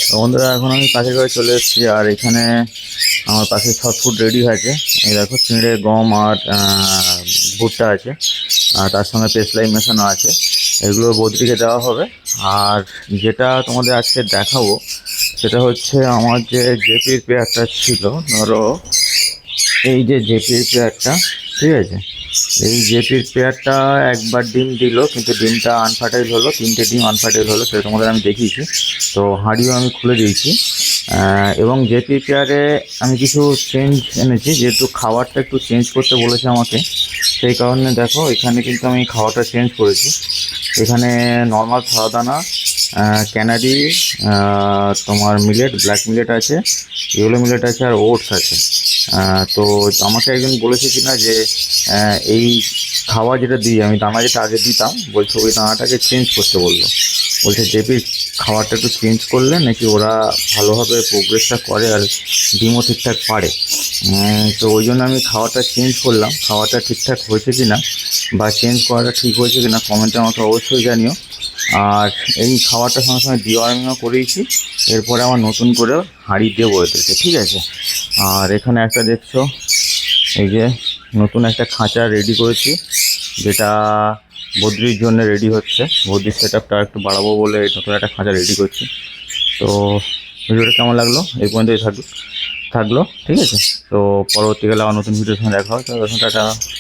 তো বন্ধুরা এখন আমি পাখির ঘরে চলে এসেছি, আর এখানে আমার পাখির সব ফুড রেডি হয়েছে। এই দেখো চিঁড়ে, গম আর ভুট্টা আছে, আর তার সঙ্গে পেস্লাই মেশানো আছে। এগুলো বদ্রিকে দেওয়া হবে। আর যেটা তোমাদের আজকে দেখাবো সেটা হচ্ছে আমার যে জেপির পেয়ারটা ছিল। ধরো এই যে জেপির পেয়ারটা, ঠিক আছে, এই জেপির পেয়ারটা একবার ডিম দিল, কিন্তু ডিমটা আনফার্টাইল হলো, 3টে ডিম আনফার্টাইল হলো, সেটা তোমাদের আমি দেখিয়েছি। তো হাঁড়িও আমি খুলে দিয়েছি। এবং জেপির পেয়ারে আমি কিছু চেঞ্জ এনেছি, যেহেতু খাবারটা একটু চেঞ্জ করতে বলেছে আমাকে, সেই কারণে দেখো এখানে কিন্তু আমি খাবারটা চেঞ্জ করেছি। এখানে নর্মাল সাদা দানা, ক্যানারি, তোমার মিলেট, ব্ল্যাক মিলেট আছে, ইয়েলো মিলেট আছে, আর ওটস আছে। তো আমাকে একজন বলেছে কিনা যে এই খাওয়া যেটা দিই আমি, দানা যেটা আগে দিতাম, বলছে ওই দানাটাকে চেঞ্জ করতে বললো। বলছে জেপির খাবারটা একটু চেঞ্জ করলে নাকি ওরা ভালোভাবে প্রোগ্রেসটা করে আর ডিমও ঠিকঠাক পারে। তো ওই জন্য আমি খাওয়াটা চেঞ্জ করলাম। খাওয়াটা ঠিকঠাক হয়েছে কি না বা চেঞ্জ করাটা ঠিক হয়েছে কি না কমেন্টে আমাকে অবশ্যই জানিও। আর এই খাবারটার সঙ্গে সঙ্গে ডিওয়ার্মিংও করিয়েছি। এরপরে আমার নতুন করে হাঁড়ি দেবো এদেরকে, ঠিক আছে। আর এখানে একটা দেখছো, এই যে নতুন একটা খাঁচা রেডি করেছি, যেটা বদ্রির জন্য রেডি হচ্ছে। বদ্রির সেট আপটা একটু বাড়াবো বলে নতুন একটা খাঁচা রেডি করছি। তো ভিডিওটা কেমন লাগলো এই পর্যন্তই থাকলো, ঠিক আছে। তো পরবর্তীকালে আমার নতুন ভিডিওর সঙ্গে দেখা হয়, তো এখন টাটা।